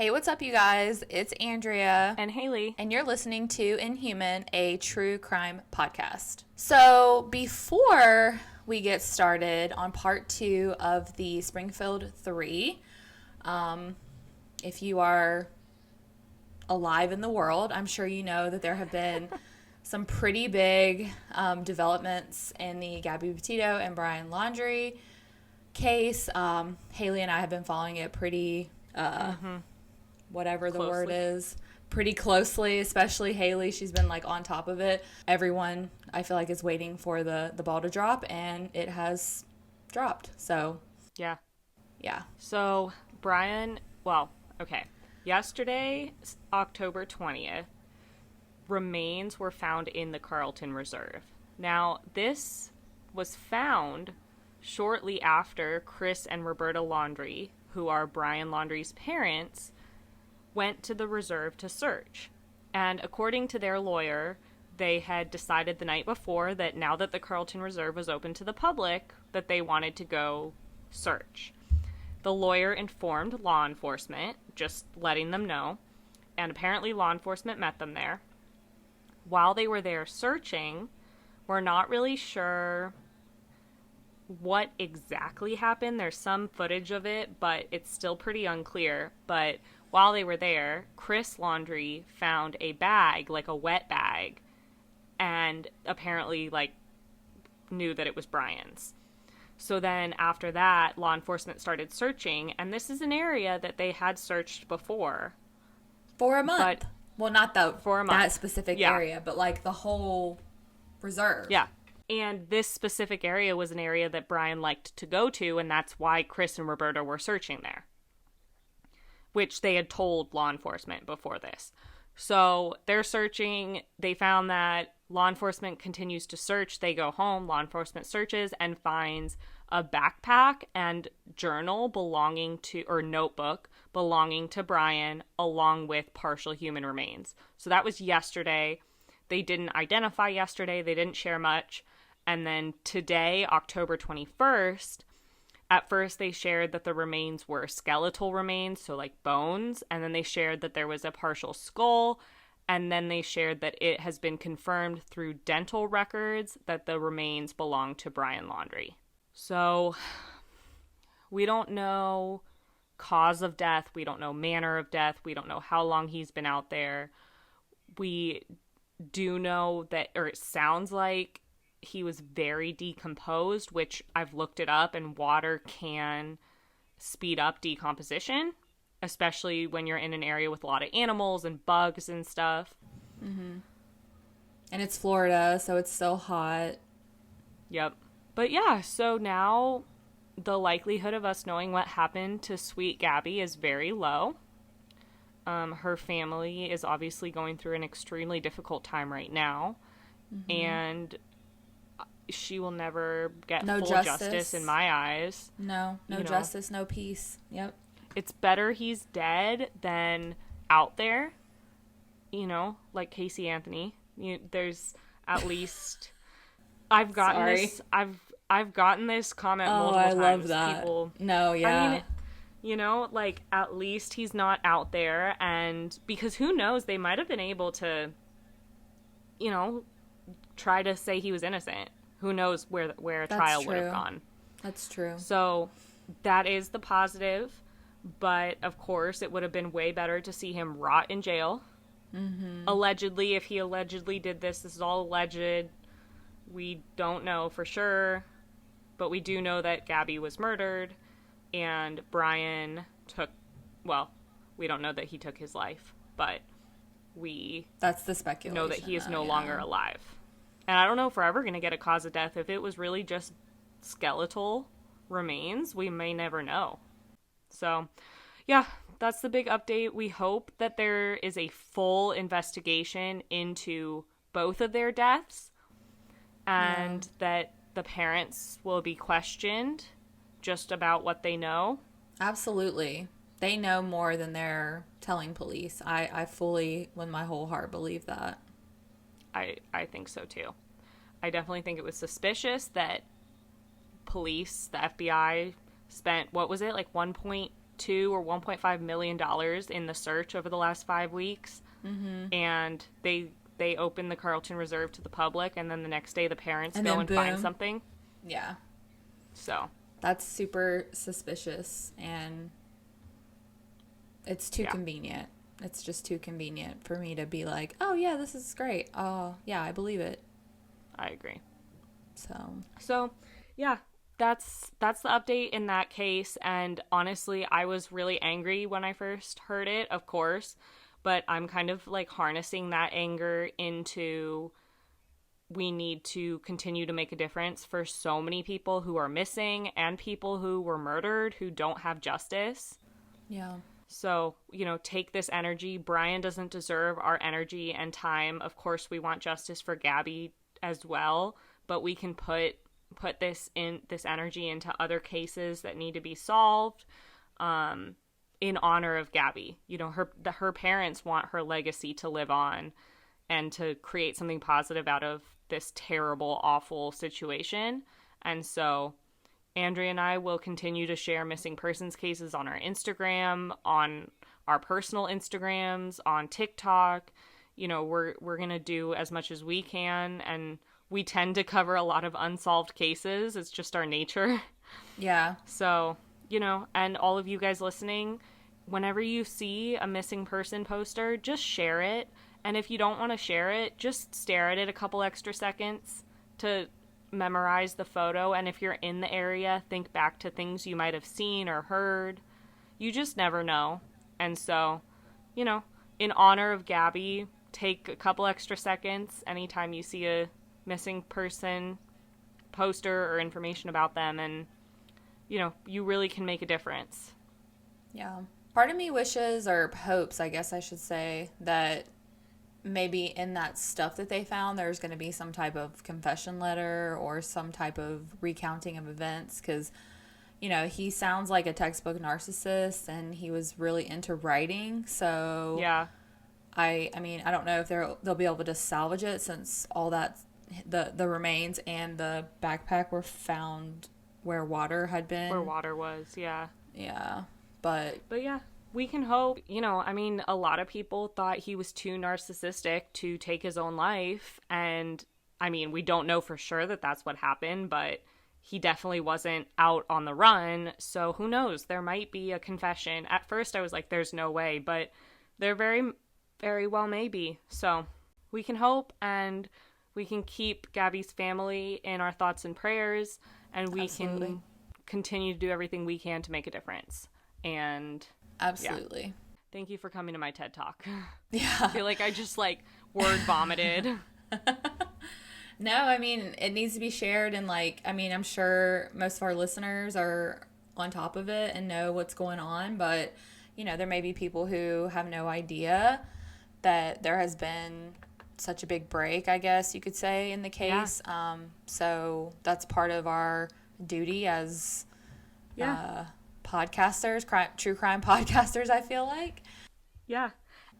Hey, what's up, you guys? It's Andrea. And Haley. And you're listening to Inhuman, a true crime podcast. So, before we get started on part 2 of the Springfield Three, if you are alive in the world, I'm sure you know that there have been some pretty big developments in the Gabby Petito and Brian Laundrie case. Haley and I have been following it pretty... whatever the word is, pretty closely, especially Haley. She's been like on top of it. Everyone, I feel like, is waiting for the ball to drop, and it has dropped. So Yeah. Yeah. So yesterday, October 20th, remains were found in the Carlton Reserve. Now, this was found shortly after Chris and Roberta Laundrie, who are Brian Laundrie's parents, went to the reserve to search. And according to their lawyer, they had decided the night before that now that the Carlton Reserve was open to the public, that they wanted to go search. The lawyer informed law enforcement, just letting them know, and apparently law enforcement met them there. While they were there searching, we're not really sure what exactly happened. There's some footage of it, but it's still pretty unclear. But while they were there, Chris Laundrie found a bag, like a wet bag, and apparently, knew that it was Brian's. So then after that, law enforcement started searching, and this is an area that they had searched before. For a month. Well, not for a month. That specific area, but like the whole reserve. Yeah. And this specific area was an area that Brian liked to go to, and that's why Chris and Roberta were searching there, which they had told law enforcement before this. So they're searching. They found that law enforcement continues to search. They go home. Law enforcement searches and finds a backpack and journal notebook belonging to Brian, along with partial human remains. So that was yesterday. They didn't identify yesterday. They didn't share much. And then today, October 21st, at first they shared that the remains were skeletal remains, so like bones. And then they shared that there was a partial skull. And then they shared that it has been confirmed through dental records that the remains belong to Brian Laundrie. So we don't know cause of death. We don't know manner of death. We don't know how long he's been out there. We do know that, or it sounds like, he was very decomposed, which I've looked it up, and water can speed up decomposition, especially when you're in an area with a lot of animals and bugs and stuff. Mm-hmm. And it's Florida, so it's so hot. Yep. But yeah, so now the likelihood of us knowing what happened to sweet Gabby is very low. Her family is obviously going through an extremely difficult time right now. Mm-hmm. And she will never get full justice in my eyes. No justice, no peace. Yep. It's better he's dead than out there, like Casey Anthony. There's at least I've gotten this I've gotten this comment multiple times. I love that. People, no, yeah. I mean, at least he's not out there, and because who knows, they might have been able to try to say he was innocent. Who knows where a trial would have gone. That's true. So that is the positive. But, of course, it would have been way better to see him rot in jail. Mm-hmm. Allegedly, if he allegedly did this is all alleged. We don't know for sure. But we do know that Gabby was murdered. And Brian we don't know that he took his life. But that's the speculation. Know that he is no longer alive. And I don't know if we're ever going to get a cause of death. If it was really just skeletal remains, we may never know. So, yeah, that's the big update. We hope that there is a full investigation into both of their deaths and that the parents will be questioned just about what they know. Absolutely. They know more than they're telling police. I fully, with my whole heart, believe that. I think so too. I definitely think it was suspicious that police, the FBI, spent, what was it, like $1.8 $1.5 million in the search over the last 5 weeks. Mm-hmm. And they open the Carlton Reserve to the public, and then the next day the parents go and find something. Yeah. So. That's super suspicious, and it's too convenient. It's just too convenient for me to be like, oh, yeah, this is great. Oh, yeah, I believe it. I agree. So yeah, that's the update in that case. And honestly, I was really angry when I first heard it, of course, but I'm kind of like harnessing that anger into we need to continue to make a difference for so many people who are missing and people who were murdered who don't have justice. Yeah. So, take this energy. Brian doesn't deserve our energy and time. Of course, we want justice for Gabby as well, but we can put this energy into other cases that need to be solved in honor of Gabby. Her parents want her legacy to live on and to create something positive out of this terrible, awful situation. And so Andrea and I will continue to share missing persons cases on our Instagram, on our personal Instagrams, on TikTok. We're going to do as much as we can, and we tend to cover a lot of unsolved cases. It's just our nature. Yeah. So, and all of you guys listening, whenever you see a missing person poster, just share it. And if you don't want to share it, just stare at it a couple extra seconds to memorize the photo. And if you're in the area, think back to things you might have seen or heard. You just never know. And so, in honor of Gabby, take a couple extra seconds anytime you see a missing person poster or information about them, and you really can make a difference. Yeah. Part of me wishes, or hopes, I guess I should say, that maybe in that stuff that they found, there's going to be some type of confession letter or some type of recounting of events, because, he sounds like a textbook narcissist, and he was really into writing, so yeah. I mean, I don't know if they'll be able to salvage it, since all that, the remains and the backpack were found where water had been. Where water was, yeah. Yeah, but yeah. We can hope, a lot of people thought he was too narcissistic to take his own life. And, we don't know for sure that that's what happened, but he definitely wasn't out on the run. So who knows? There might be a confession. At first I was like, there's no way, but there very, very well may be. So we can hope, and we can keep Gabby's family in our thoughts and prayers, and we Absolutely. can continue to do everything we can to make a difference. And absolutely. Yeah. Thank you for coming to my TED Talk. Yeah. I feel like I just word vomited. No, it needs to be shared, and I'm sure most of our listeners are on top of it and know what's going on, but there may be people who have no idea that there has been such a big break, I guess you could say, in the case. Yeah. So that's part of our duty as podcasters, true crime podcasters, I feel like. Yeah.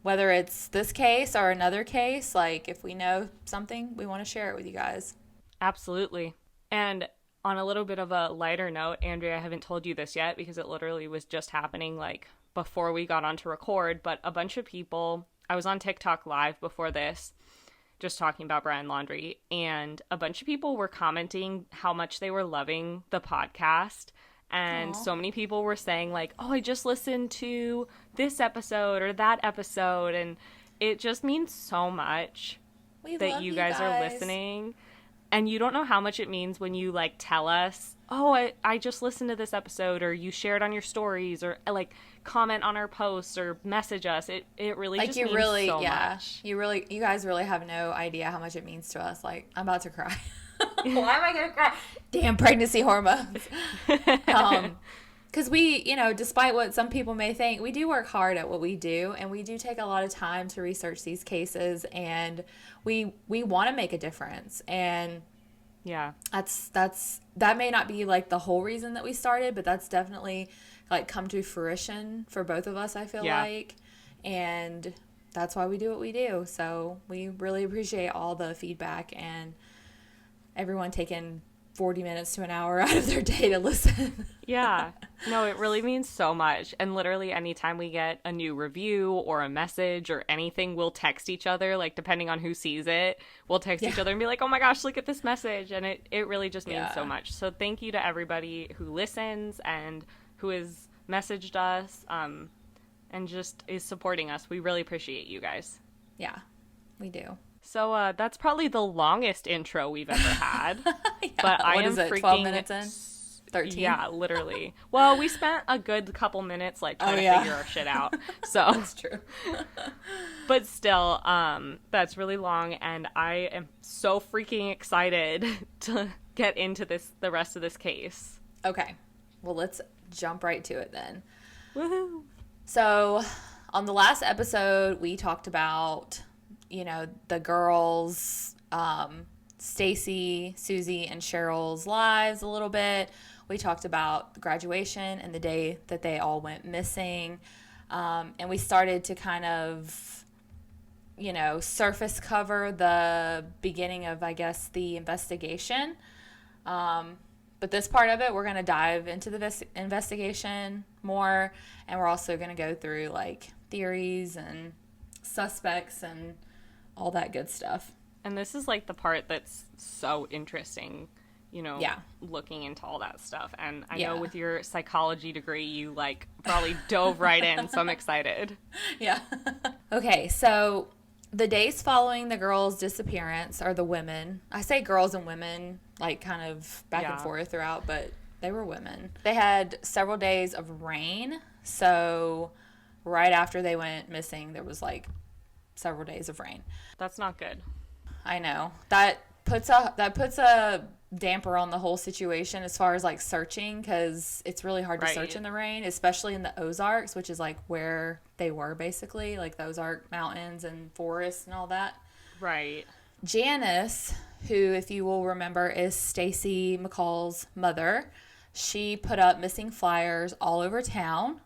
Whether it's this case or another case, if we know something, we want to share it with you guys. Absolutely. And on a little bit of a lighter note, Andrea, I haven't told you this yet because it literally was just happening before we got on to record, but a bunch of people, I was on TikTok live before this, just talking about Brian Laundrie, and a bunch of people were commenting how much they were loving the podcast. And so many people were saying oh, I just listened to this episode or that episode. And it just means so much that you guys are listening. And you don't know how much it means when you tell us, oh, I just listened to this episode, or you share it on your stories, or comment on our posts or message us. It really just means so much. You guys really have no idea how much it means to us. I'm about to cry. Why am I going to cry? Damn pregnancy hormones. Because we, despite what some people may think, we do work hard at what we do, and we do take a lot of time to research these cases, and we want to make a difference. And yeah, that may not be the whole reason that we started, but that's definitely come to fruition for both of us, I feel like. And that's why we do what we do. So we really appreciate all the feedback and everyone taking 40 minutes to an hour out of their day to listen. Yeah. No, it really means so much. And literally anytime we get a new review or a message or anything, we'll text each other, like depending on who sees it, we'll text each other and be like, oh my gosh, look at this message. And it really just means so much. So thank you to everybody who listens and who has messaged us and just is supporting us. We really appreciate you guys. Yeah, we do. So that's probably the longest intro we've ever had. Yeah. But I what am is it, freaking 12 minutes in? 13? Yeah, literally. Well, we spent a good couple minutes like trying to figure our shit out. So that's true. But still, that's really long, and I am so freaking excited to get into the rest of this case. Okay. Well, let's jump right to it then. Woohoo. So, on the last episode, we talked about, the girls, Stacy, Suzie, and Sherrill's lives a little bit. We talked about graduation and the day that they all went missing. And we started to kind of, surface cover the beginning of, I guess, the investigation. But this part of it, we're going to dive into the investigation more. And we're also going to go through, like, theories and suspects and all that good stuff. And this is, like, the part that's so interesting, looking into all that stuff. And I know with your psychology degree, you, like, probably dove right in, so I'm excited. Yeah. Okay, so the days following the girls' disappearance, or the women, I say girls and women, like, kind of back and forth throughout, but they were women. They had several days of rain, so right after they went missing, there was, like, several days of rain. That's not good. I know. That puts a damper on the whole situation as far as, like, searching, because it's really hard to search in the rain, especially in the Ozarks, which is, like, where they were, basically, like the Ozark Mountains and forests and all that. Right. Janice, who, if you will remember, is Stacy McCall's mother, she put up missing flyers all over town.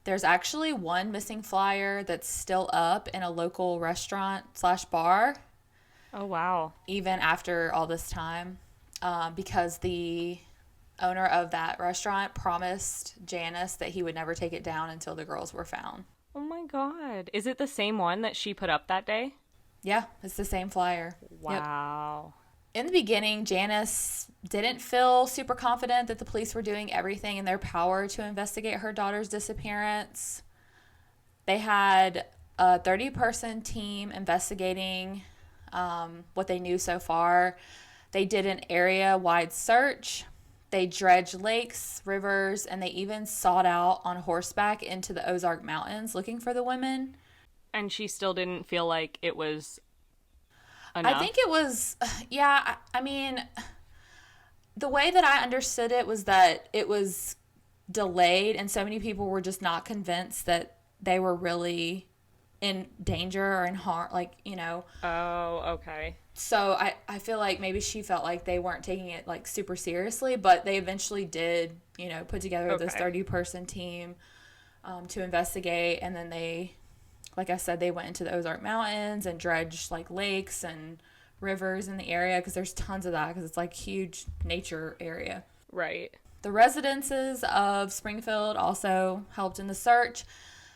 There's actually one missing flyer that's still up in a local restaurant/bar. Oh, wow. Even after all this time, because the owner of that restaurant promised Janice that he would never take it down until the girls were found. Oh, my God. Is it the same one that she put up that day? Yeah, it's the same flyer. Wow. Yep. In the beginning, Janice didn't feel super confident that the police were doing everything in their power to investigate her daughter's disappearance. They had a 30-person team investigating what they knew so far. They did an area-wide search. They dredged lakes, rivers, and they even sought out on horseback into the Ozark Mountains looking for the women. And she still didn't feel like it was enough? I think it was, I mean, the way that I understood it was that it was delayed and so many people were just not convinced that they were really in danger or in harm, like, Oh, okay. So I feel like maybe she felt like they weren't taking it, like, super seriously, but they eventually did, put together this 30-person team to investigate, and then they, like I said, they went into the Ozark Mountains and dredged, like, lakes and rivers in the area, because there's tons of that, because it's, like, huge nature area. Right. The residences of Springfield also helped in the search.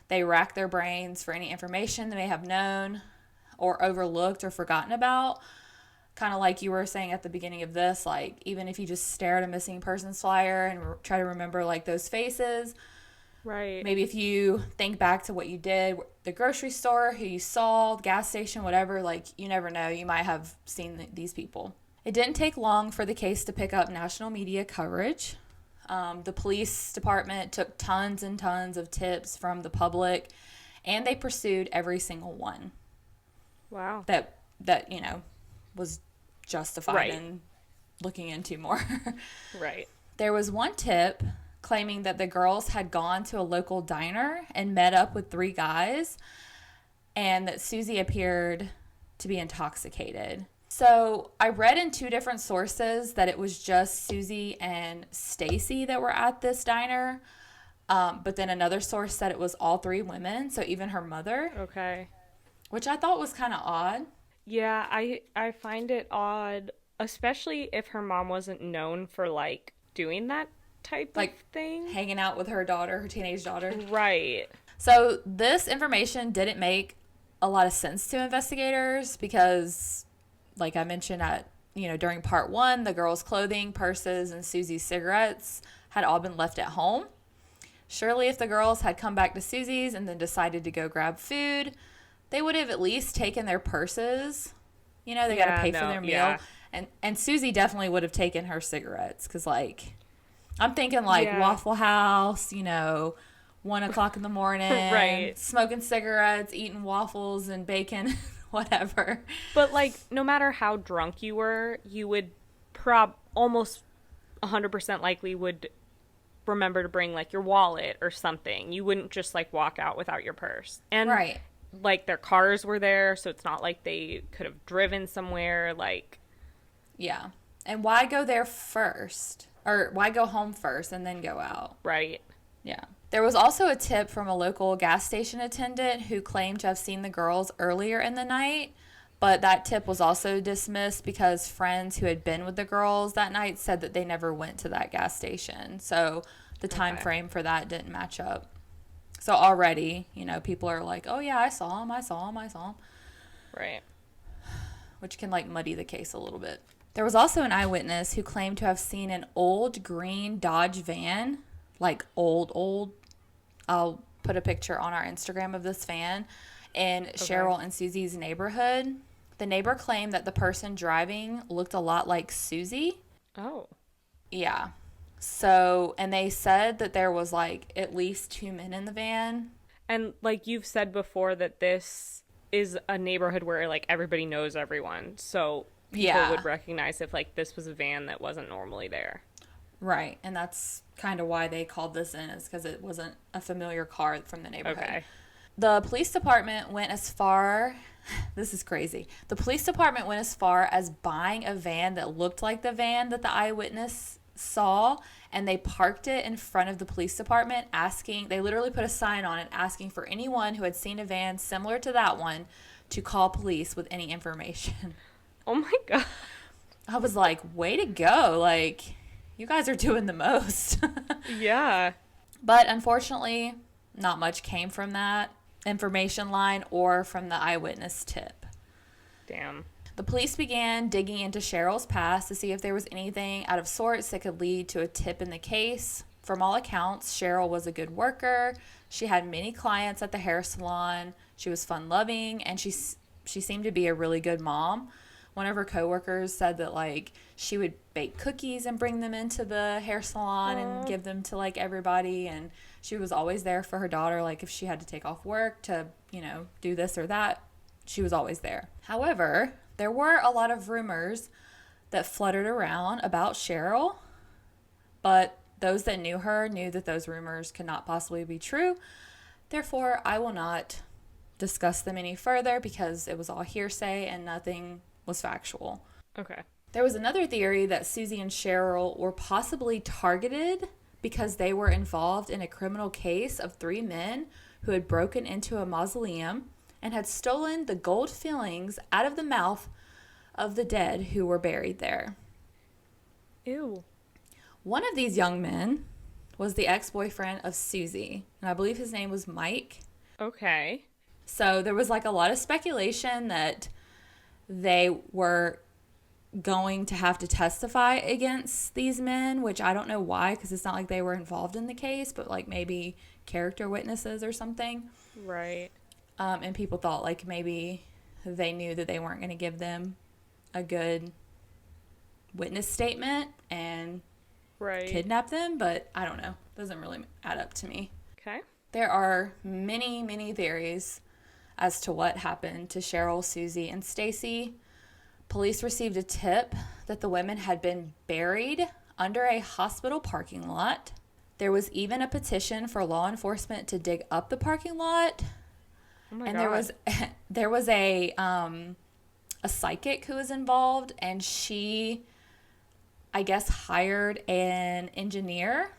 They racked their brains for any information they may have known or overlooked or forgotten about. Kind of like you were saying at the beginning of this, like, even if you just stare at a missing persons flyer and try to remember, like, those faces. Right. Maybe if you think back to what you did, the grocery store, who you saw, the gas station, whatever, like, you never know. You might have seen these people. It didn't take long for the case to pick up national media coverage. The police department took tons and tons of tips from the public, and they pursued every single one. Wow. That was justified in looking into more. Right. There was one tip claiming that the girls had gone to a local diner and met up with 3 guys, and that Suzie appeared to be intoxicated. So I read in 2 different sources that it was just Suzie and Stacy that were at this diner. But then another source said it was all 3 women, so even her mother. Okay. Which I thought was kind of odd. Yeah, I find it odd, especially if her mom wasn't known for, like, doing that type of thing. Hanging out with her daughter, her teenage daughter. Right. So this information didn't make a lot of sense to investigators because, like I mentioned during part 1, the girls' clothing, purses, and Susie's cigarettes had all been left at home. Surely if the girls had come back to Susie's and then decided to go grab food, they would have at least taken their purses. They got to pay for their meal. Yeah. And Suzie definitely would have taken her cigarettes because, I'm thinking, Waffle House, 1 o'clock in the morning, right, smoking cigarettes, eating waffles and bacon, whatever. But, no matter how drunk you were, you would almost 100% likely would remember to bring, your wallet or something. You wouldn't just, walk out without your purse. And, right. Their cars were there, so it's not like they could have driven somewhere, Yeah. And why go there first? Or why go home first and then go out? Right. Yeah. There was also a tip from a local gas station attendant who claimed to have seen the girls earlier in the night, but that tip was also dismissed because friends who had been with the girls that night said that they never went to that gas station. So the time frame for that didn't match up. So already, people are like, oh yeah, I saw him. Right. Which can muddy the case a little bit. There was also an eyewitness who claimed to have seen an old green Dodge van, old. I'll put a picture on our Instagram of this van in Sherrill and Susie's neighborhood. The neighbor claimed that the person driving looked a lot like Suzie. Oh. Yeah. So, and they said that there was at least 2 men in the van. And you've said before that this is a neighborhood where everybody knows everyone. So people would recognize if this was a van that wasn't normally there. Right. And that's kind of why they called this in, is because it wasn't a familiar car from the neighborhood. Okay. The police department went as far, this is crazy. The police department went as far as buying a van that looked like the van that the eyewitness saw, and they parked it in front of the police department they literally put a sign on it asking for anyone who had seen a van similar to that one to call police with any information. Oh my God. I was like, way to go. You guys are doing the most. Yeah. But unfortunately, not much came from that information line or from the eyewitness tip. Damn. The police began digging into Sherrill's past to see if there was anything out of sorts that could lead to a tip in the case. From all accounts, Sherrill was a good worker. She had many clients at the hair salon. She was fun-loving, and she seemed to be a really good mom. One of her coworkers said that she would bake cookies and bring them into the hair salon and give them to everybody, and she was always there for her daughter. If she had to take off work to do this or that, she was always there. However, there were a lot of rumors that fluttered around about Sherrill, but those that knew her knew that those rumors could not possibly be true. Therefore, I will not discuss them any further because it was all hearsay and nothing was factual. Okay. There was another theory that Suzie and Sherrill were possibly targeted because they were involved in a criminal case of 3 men who had broken into a mausoleum and had stolen the gold fillings out of the mouth of the dead who were buried there. Ew. One of these young men was the ex-boyfriend of Suzie, and I believe his name was Mike. Okay. So there was a lot of speculation that they were going to have to testify against these men, which I don't know why, because it's not like they were involved in the case, but maybe character witnesses or something. Right. And people thought maybe they knew that they weren't going to give them a good witness statement and kidnap them, but I don't know. Doesn't really add up to me. Okay. There are many, many theories as to what happened to Sherrill, Suzie, and Stacy. Police received a tip that the women had been buried under a hospital parking lot. There was even a petition for law enforcement to dig up the parking lot. Oh my and God. there was a psychic who was involved, and she, I guess, hired an engineer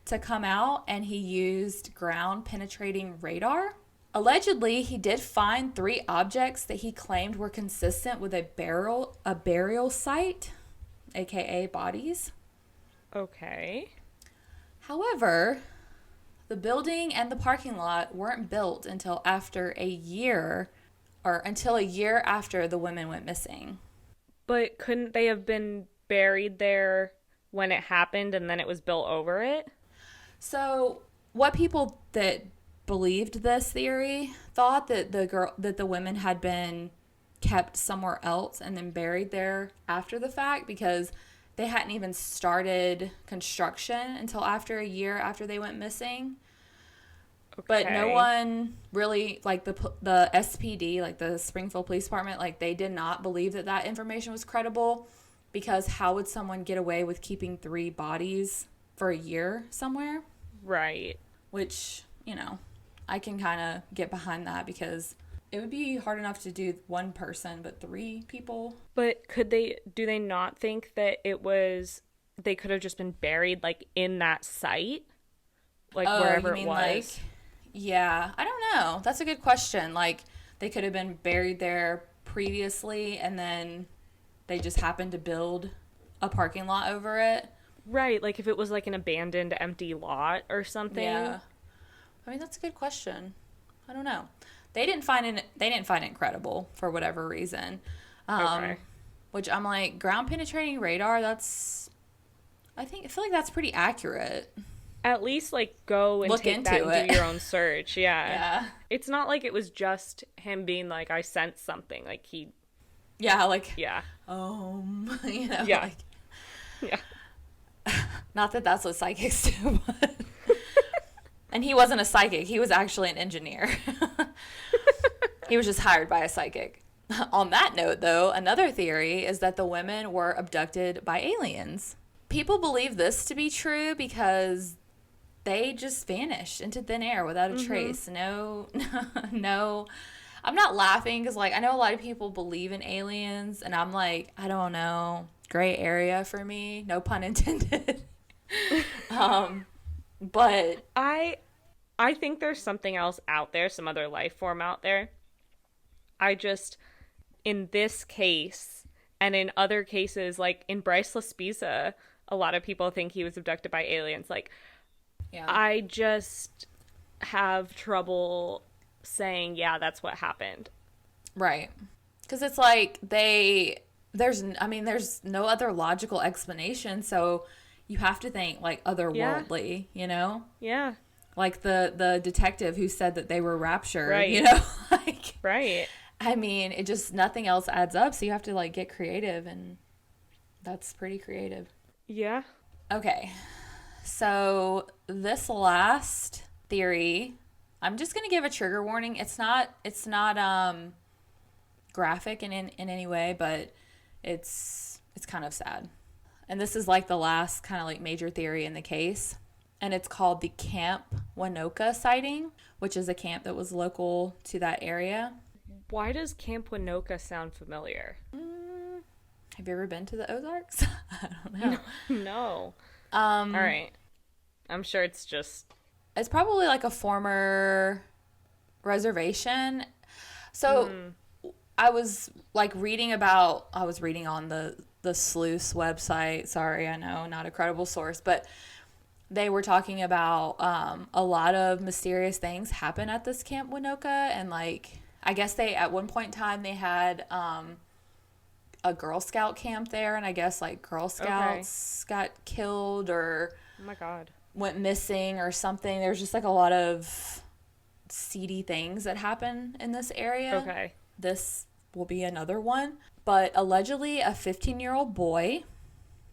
to come out, and he used ground penetrating radar. Allegedly, he did find 3 objects that he claimed were consistent with a burial site. aka bodies. Okay. However, the building and the parking lot weren't built until after a year after the women went missing. But couldn't they have been buried there when it happened and then it was built over it? So, what people that believed this theory thought that the women had been kept somewhere else and then buried there after the fact, because they hadn't even started construction until after a year after they went missing. Okay. But no one really, like the SPD, like the Springfield Police Department, like they did not believe that information was credible, because how would someone get away with keeping 3 bodies for a year somewhere? Right. Which, I can kind of get behind that, because it would be hard enough to do 1 person, but 3 people. But do they not think that they could have just been buried, like, in that site? Like, wherever it was? Like, yeah, I don't know. That's a good question. Like, they could have been buried there previously, and then they just happened to build a parking lot over it. Right, like if it was like an abandoned empty lot or something. Yeah. I mean, that's a good question. I don't know. They didn't find it credible for whatever reason. Okay. Which I'm like, ground penetrating radar, I feel like that's pretty accurate. At least like go and take that and do your own search. Yeah. Yeah. It's not like it was just him being like, I sensed something. Like he. Yeah, like. Yeah. Yeah. Like, yeah. Not that that's what psychics do, but. And he wasn't a psychic. He was actually an engineer. He was just hired by a psychic. On that note, though, another theory is that the women were abducted by aliens. People believe this to be true because they just vanished into thin air without a trace. No. I'm not laughing because, like, I know a lot of people believe in aliens, and I'm like, I don't know, gray area for me. No pun intended. But I think there's something else out there, some other life form out there. In this case, and in other cases, like in Bryce Laspiza, a lot of people think he was abducted by aliens. Like, yeah. I just have trouble saying, yeah, that's what happened. Right. Because it's like there's no other logical explanation, so you have to think, like, otherworldly, Yeah. Like the detective who said that they were raptured, right. Like, right. I mean, it just, nothing else adds up, so you have to, like, get creative, and that's pretty creative. Yeah. Okay. So this last theory, I'm just going to give a trigger warning. It's not graphic in any way, but it's kind of sad. And this is like the last kind of like major theory in the case. And it's called the Camp Winoka sighting, which is a camp that was local to that area. Why does Camp Winoka sound familiar? Have you ever been to the Ozarks? I don't know. No. All right. I'm sure it's probably like a former reservation. So I was reading on the Sleuth's website. Sorry, I know, not a credible source, but they were talking about a lot of mysterious things happen at this Camp Winoka, and like, I guess at one point in time they had a Girl Scout camp there, and I guess like Girl Scouts got killed or oh my God, went missing or something. There's just like a lot of seedy things that happen in this area. Okay. This will be another one. But allegedly a 15-year-old boy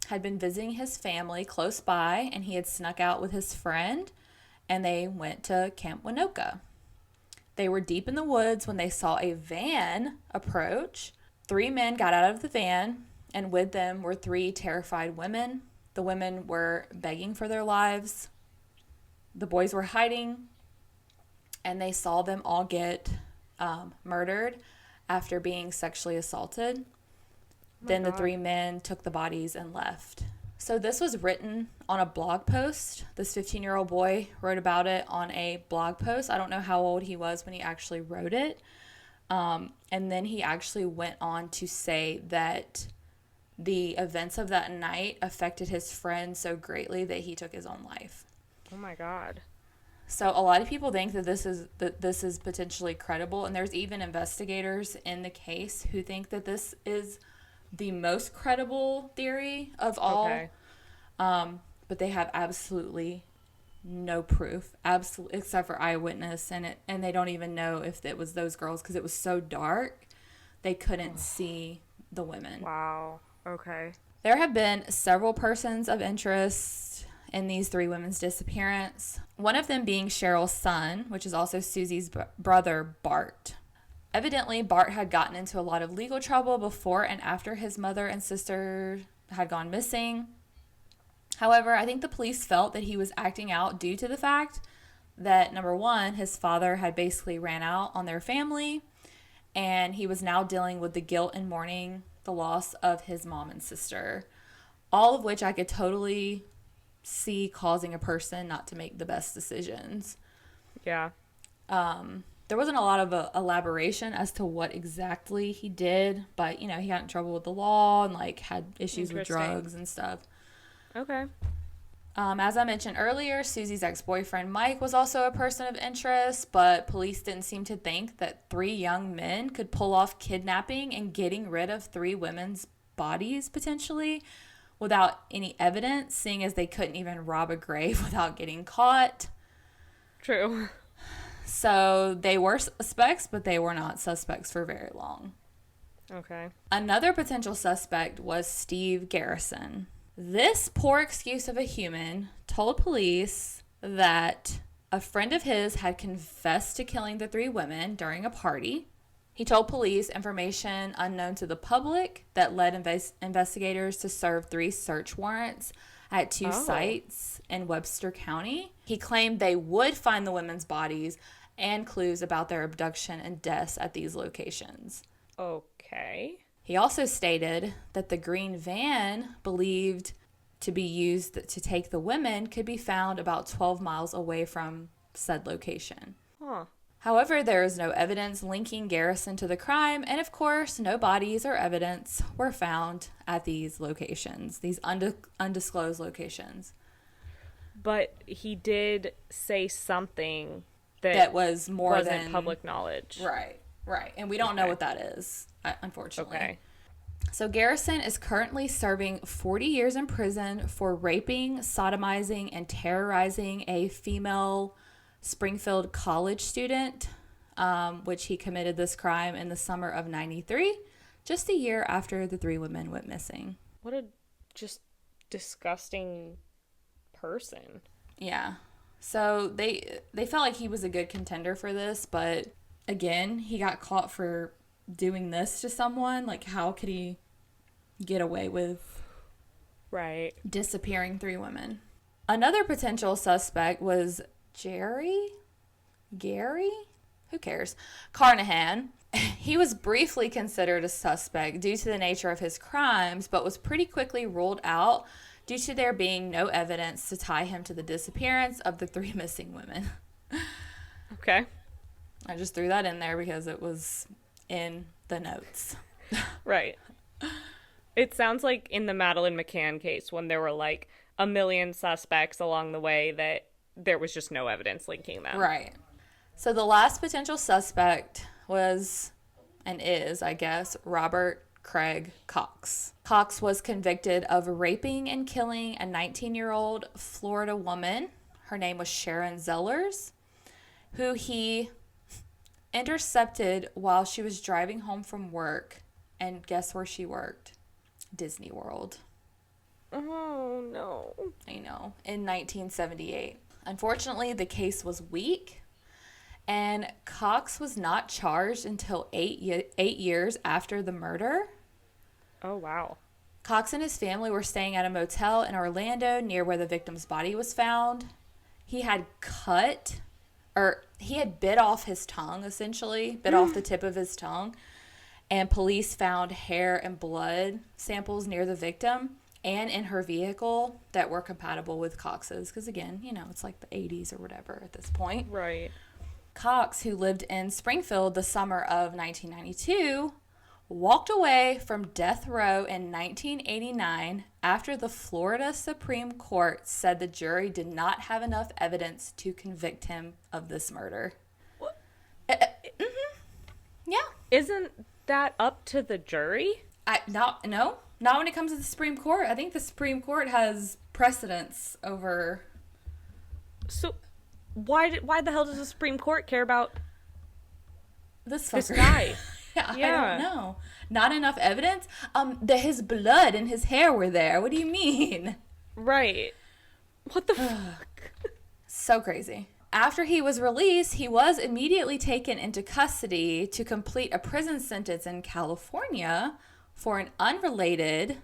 had been visiting his family close by, and he had snuck out with his friend, and they went to Camp Winoka. They were deep in the woods when they saw a van approach. 3 men got out of the van, and with them were 3 terrified women. The women were begging for their lives. The boys were hiding, and they saw them all get murdered after being sexually assaulted. Then the 3 men took the bodies and left. So this was written on a blog post. This 15-year-old boy wrote about it on a blog post. I don't know how old he was when he actually wrote it. And then he actually went on to say that the events of that night affected his friend so greatly that he took his own life. Oh my God. So a lot of people think that this is potentially credible, and there's even investigators in the case who think that this is the most credible theory of all. Okay. But they have absolutely no proof, except for eyewitness, and they don't even know if it was those girls because it was so dark they couldn't see the women. Wow. Okay. There have been several persons of interest in these three women's disappearance, one of them being Sherrill's son, which is also Susie's brother, Bart. Evidently, Bart had gotten into a lot of legal trouble before and after his mother and sister had gone missing. However, I think the police felt that he was acting out due to the fact that, number one, his father had basically ran out on their family, and he was now dealing with the guilt and mourning the loss of his mom and sister, all of which I could totally see causing a person not to make the best decisions. Yeah. There wasn't a lot of elaboration as to what exactly he did, but, he got in trouble with the law and, had issues with drugs and stuff. Okay. As I mentioned earlier, Susie's ex-boyfriend Mike was also a person of interest, but police didn't seem to think that three young men could pull off kidnapping and getting rid of three women's bodies, potentially, without any evidence, seeing as they couldn't even rob a grave without getting caught. True. So they were suspects, but they were not suspects for very long. Okay. Another potential suspect was Steve Garrison. This poor excuse of a human told police that a friend of his had confessed to killing the three women during a party. He told police information unknown to the public that led investigators to serve 3 search warrants at 2 sites in Webster County. He claimed they would find the women's bodies and clues about their abduction and deaths at these locations. Okay. He also stated that the green van believed to be used to take the women could be found about 12 miles away from said location. Huh. However, there is no evidence linking Garrison to the crime, and of course, no bodies or evidence were found at these locations, these undisclosed locations. But he did say something that was more wasn't than public knowledge. Right. And we don't know what that is, unfortunately. Okay. So Garrison is currently serving 40 years in prison for raping, sodomizing, and terrorizing a female Springfield college student, which he committed this crime in the summer of 93, just a year after the 3 women went missing. What a just disgusting person. Yeah. So they felt like he was a good contender for this, but again, he got caught for doing this to someone. How could he get away with disappearing 3 women? Another potential suspect was Gary? Who cares? Carnahan. He was briefly considered a suspect due to the nature of his crimes, but was pretty quickly ruled out due to there being no evidence to tie him to the disappearance of the 3 missing women. Okay. I just threw that in there because it was in the notes. Right. It sounds like in the Madeleine McCann case when there were a million suspects along the way that there was just no evidence linking them. Right. So the last potential suspect was, and is, I guess, Robert Craig Cox. Cox was convicted of raping and killing a 19-year-old Florida woman. Her name was Sharon Zellers, who he intercepted while she was driving home from work. And guess where she worked? Disney World. Oh, no. I know. In 1978. Unfortunately, the case was weak, and Cox was not charged until 8 years after the murder. Oh, wow. Cox and his family were staying at a motel in Orlando near where the victim's body was found. He had bit off his tongue, essentially, bit off the tip of his tongue, and police found hair and blood samples near the victim and in her vehicle that were compatible with Cox's, because again, it's like the 80s or whatever at this point. Right. Cox, who lived in Springfield the summer of 1992, walked away from death row in 1989 after the Florida Supreme Court said the jury did not have enough evidence to convict him of this murder. What? Yeah. Isn't that up to the jury? No, not when it comes to the Supreme Court. I think the Supreme Court has precedence over. So, why the hell does the Supreme Court care about this guy? Yeah, I don't know. Not enough evidence? His blood and his hair were there. What do you mean? Right. What the fuck? So crazy. After he was released, he was immediately taken into custody to complete a prison sentence in California for an unrelated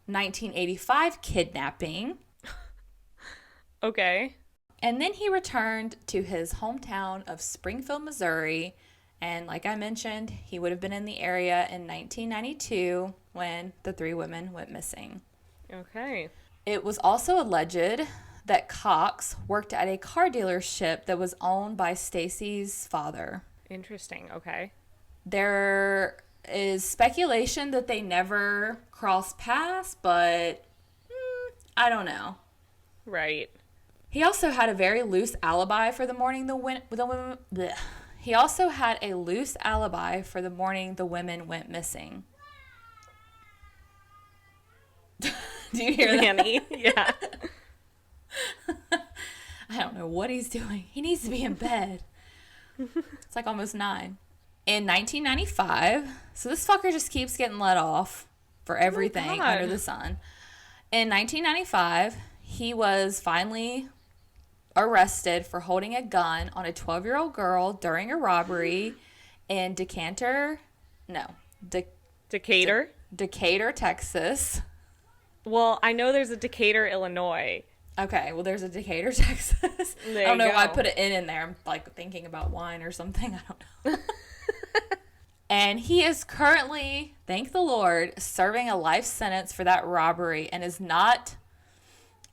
1985 kidnapping. Okay. And then he returned to his hometown of Springfield, Missouri. And like I mentioned, he would have been in the area in 1992 when the 3 women went missing. Okay. It was also alleged that Cox worked at a car dealership that was owned by Stacy's father. Interesting. Okay. There is speculation that they never crossed paths, but I don't know. Right. He also had a very loose alibi for the morning the women went missing. Do you hear that? Annie? Yeah. I don't know what he's doing. He needs to be in bed. It's like almost 9. In 1995, so this fucker just keeps getting let off for everything under the sun. In 1995, he was finally arrested for holding a gun on a 12-year-old girl during a robbery in Decatur, Texas. Well, I know there's a Decatur, Illinois. Okay, well, there's a Decatur, Texas. I don't know why I put an N in there. I'm like thinking about wine or something. I don't know. And he is currently, thank the Lord, serving a life sentence for that robbery and is not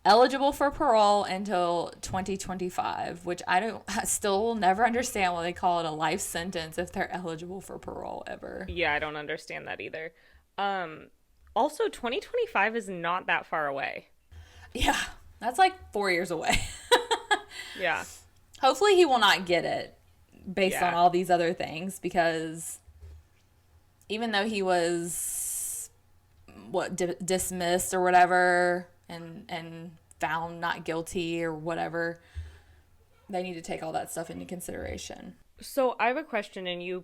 eligible for parole until 2025, which I still will never understand why they call it a life sentence if they're eligible for parole ever. Yeah, I don't understand that either. Also, 2025 is not that far away. Yeah, that's like 4 years away. Yeah. Hopefully he will not get it based on all these other things, because even though he was dismissed or whatever and found not guilty or whatever, they need to take all that stuff into consideration. So I have a question, and you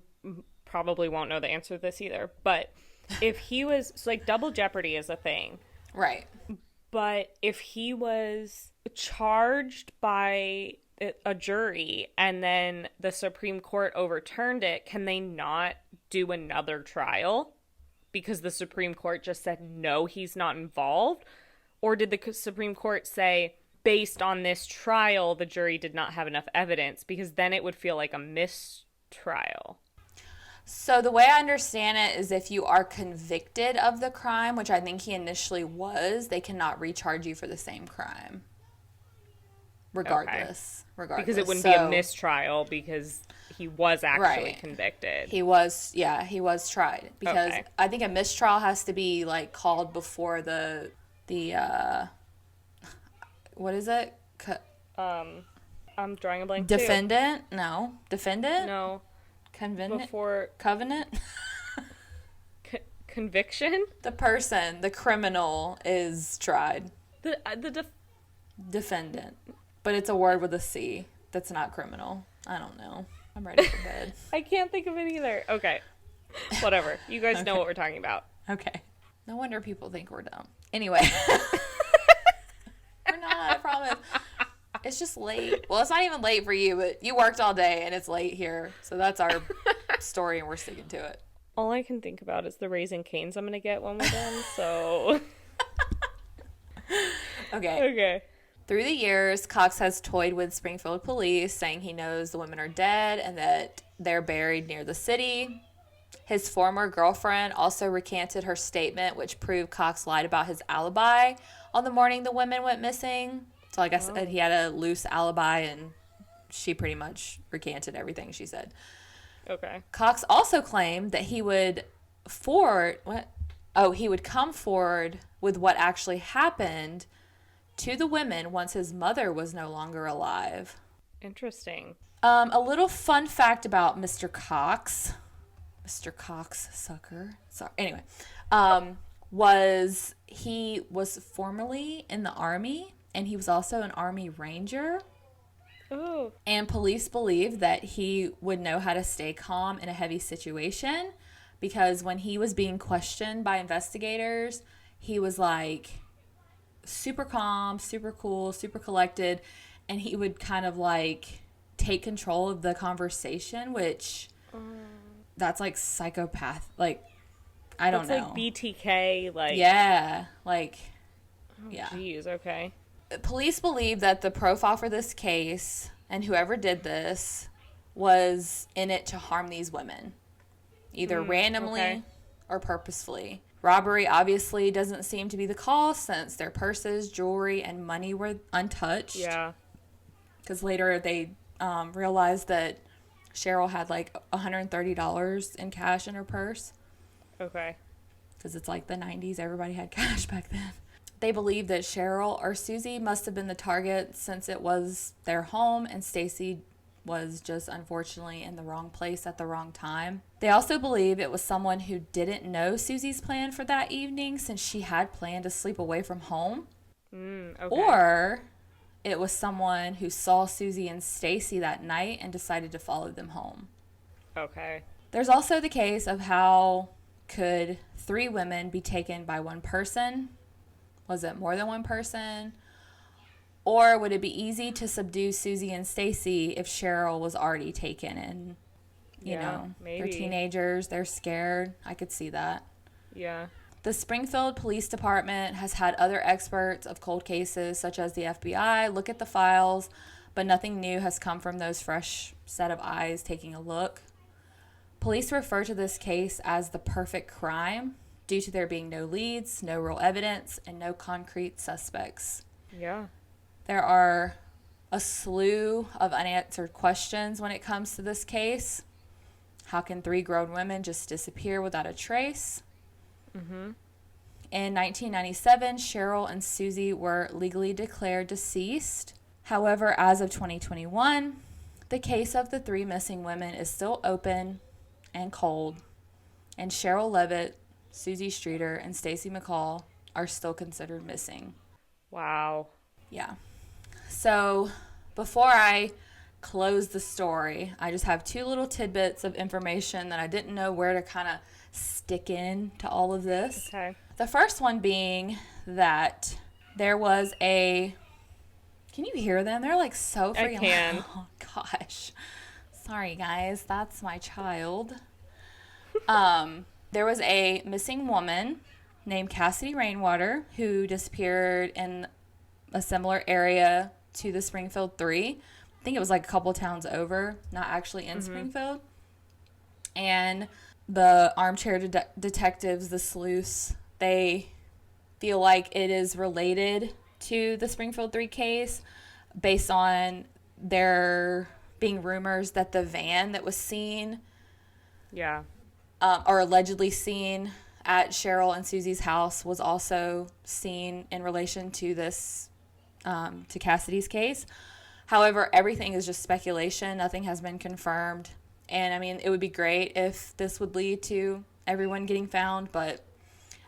probably won't know the answer to this either, but if he was, so like double jeopardy is a thing. Right. But if he was charged by a jury and then the Supreme Court overturned it, can they not do another trial because the Supreme Court just said, no, he's not involved? Or did the Supreme Court say, based on this trial, the jury did not have enough evidence? Because then it would feel like a mistrial. So the way I understand it is if you are convicted of the crime, which I think he initially was, they cannot recharge you for the same crime. Regardless. Because it wouldn't be a mistrial because he was actually convicted. He was tried. Because I think a mistrial has to be like called before the what is it? I'm drawing a blank Defendant? Too. No. Defendant? No. Covenant? Before Covenant? Conviction? The person, the criminal, is tried. The defendant. But it's a word with a C. That's not criminal. I don't know. I'm ready for bed. I can't think of it either. Okay. Whatever. You guys know what we're talking about. Okay. No wonder people think we're dumb. Anyway. We're not, I promise. It's just late. Well, it's not even late for you, but you worked all day and it's late here. So that's our story and we're sticking to it. All I can think about is the Raising Cane's I'm going to get when we're done, so. Okay. Through the years, Cox has toyed with Springfield police, saying he knows the women are dead and that they're buried near the city. His former girlfriend also recanted her statement, which proved Cox lied about his alibi on the morning the women went missing. So like I said, he had a loose alibi and she pretty much recanted everything she said. Okay. Cox also claimed that he would forward, what? Oh, he would come forward with what actually happened to the women once his mother was no longer alive. Interesting. A little fun fact about Mr. Cox. Mr. Cox sucker. Sorry. Anyway, he was formerly in the Army, and he was also an Army Ranger. Ooh. And police believe that he would know how to stay calm in a heavy situation, because when he was being questioned by investigators, he was like super calm, super cool, super collected, and he would kind of like take control of the conversation, which that's like psychopath, like I don't know. That's like BTK, like yeah, like yeah. Jeez, okay. Police believe that the profile for this case and whoever did this was in it to harm these women, either randomly or purposefully. Robbery obviously doesn't seem to be the cause, since their purses, jewelry, and money were untouched. Yeah. Because later they realized that Sherrill had like $130 in cash in her purse. Okay. Because it's like the 90s, everybody had cash back then. They believe that Sherrill or Suzie must have been the target, since it was their home and Stacy was just unfortunately in the wrong place at the wrong time. They also believe it was someone who didn't know Suzie's plan for that evening, since she had planned to sleep away from home. Okay. Or it was someone who saw Suzie and Stacy that night and decided to follow them home. Okay. There's also the case of how could 3 women be taken by one person? Was it more than one person? Or would it be easy to subdue Suzie and Stacy if Sherrill was already taken? And, you know, maybe. They're teenagers. They're scared. I could see that. Yeah. The Springfield Police Department has had other experts of cold cases, such as the FBI, look at the files, but nothing new has come from those fresh set of eyes taking a look. Police refer to this case as the perfect crime, due to there being no leads, no real evidence, and no concrete suspects. Yeah. There are a slew of unanswered questions when it comes to this case. How can 3 grown women just disappear without a trace? In 1997, Sherrill and Suzie were legally declared deceased. However, as of 2021, the case of the 3 missing women is still open and cold, and Sherrill Levitt, Suzie Streeter, and Stacy McCall are still considered missing. Wow. Yeah. So before I close the story, I just have 2 little tidbits of information that I didn't know where to kind of stick in to all of this. Okay. The first one being that there was a... Can you hear them? They're like so freaking I can. loud. Oh, gosh. Sorry, guys. That's my child. There was a missing woman named Cassidy Rainwater who disappeared in a similar area to the Springfield Three. I think it was like a couple towns over, not actually in Springfield. And the armchair detectives, the sleuths, they feel like it is related to the Springfield 3 case based on there being rumors that the van that was seen or allegedly seen at Sherrill and Suzie's house was also seen in relation to this to Cassidy's case. However, everything is just speculation. Nothing has been confirmed. And I mean, it would be great if this would lead to everyone getting found, but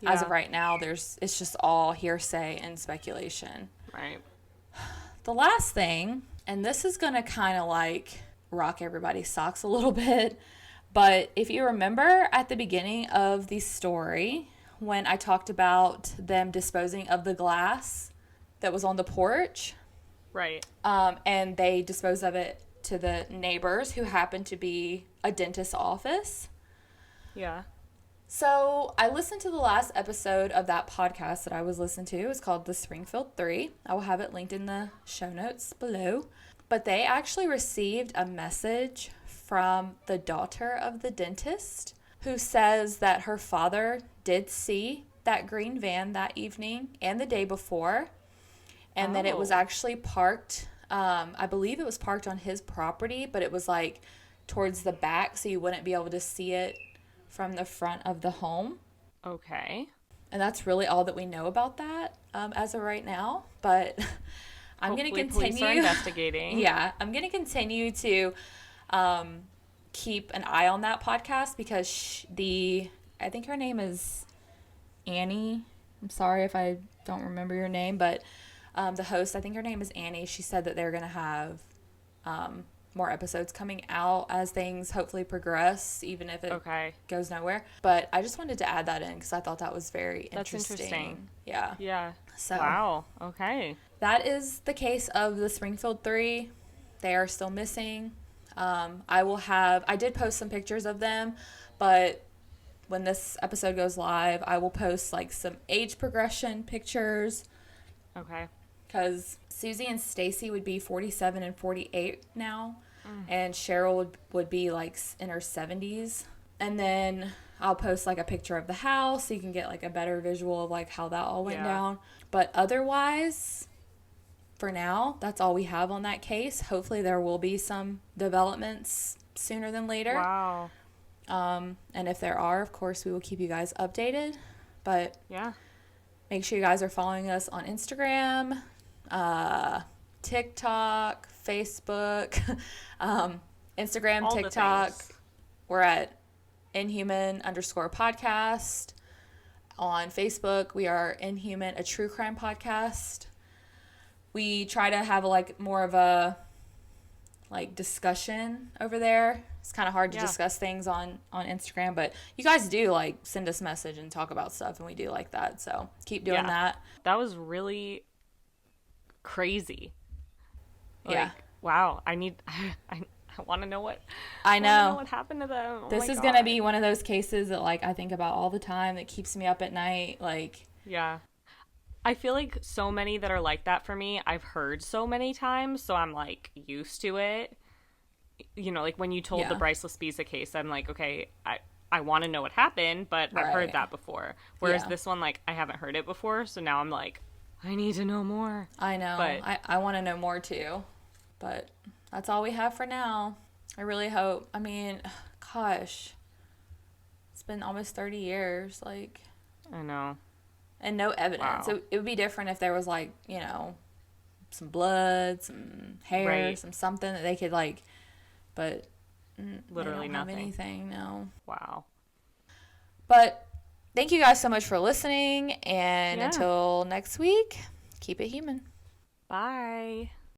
as of right now, it's just all hearsay and speculation. Right. The last thing, and this is going to kind of like rock everybody's socks a little bit, but if you remember at the beginning of the story, when I talked about them disposing of the glass that was on the porch. Right. And they disposed of it to the neighbors who happened to be a dentist's office. Yeah. So I listened to the last episode of that podcast that I was listening to. It's called The Springfield Three. I will have it linked in the show notes below. But they actually received a message from the daughter of the dentist who says that her father did see that green van that evening and the day before, and that it was actually parked, I believe it was parked on his property, but it was like towards the back, so you wouldn't be able to see it from the front of the home. Okay. And that's really all that we know about that as of right now. But I'm going to continue. Police are investigating. Yeah, I'm going to continue to keep an eye on that podcast because I think her name is Annie. I'm sorry if I don't remember your name, but the host, I think her name is Annie. She said that they're going to have more episodes coming out as things hopefully progress, even if it goes nowhere. But I just wanted to add that in because I thought that was very interesting. That's interesting. Yeah. Yeah. So, wow. Okay. That is the case of the Springfield Three. They are still missing. I did post some pictures of them, but when this episode goes live, I will post like some age progression pictures. Okay. Because Suzie and Stacy would be 47 and 48 now, and Sherrill would be like in her 70s. And then I'll post like a picture of the house so you can get like a better visual of like how that all went down. But otherwise, for now, that's all we have on that case. Hopefully there will be some developments sooner than later. Wow. And if there are, of course, we will keep you guys updated. But yeah, make sure you guys are following us on Instagram, TikTok, Facebook, Instagram, all TikTok. We're at Inhuman_podcast. On Facebook, we are Inhuman, a true crime podcast. We try to have more of a discussion over there. It's kind of hard to discuss things on Instagram, but you guys do send us a message and talk about stuff, and we do like that. So keep doing that. That was really crazy. Wow. I want to know what. I know what happened to them. This is gonna be one of those cases that I think about all the time. That keeps me up at night. Yeah. I feel like so many that are like that for me, I've heard so many times, so I'm used to it. You know, when you told the Bryceless Pizza case, I'm okay, I want to know what happened, but I've heard that before. Whereas this one, I haven't heard it before, so now I'm I need to know more. I know. But I want to know more too. But that's all we have for now. I really hope. I mean, gosh. It's been almost 30 years. I know. And no evidence. Wow. It would be different if there was some blood, some hair, some something that they could but literally they don't nothing. Have anything, no. Wow. But thank you guys so much for listening, and until next week, keep it human. Bye.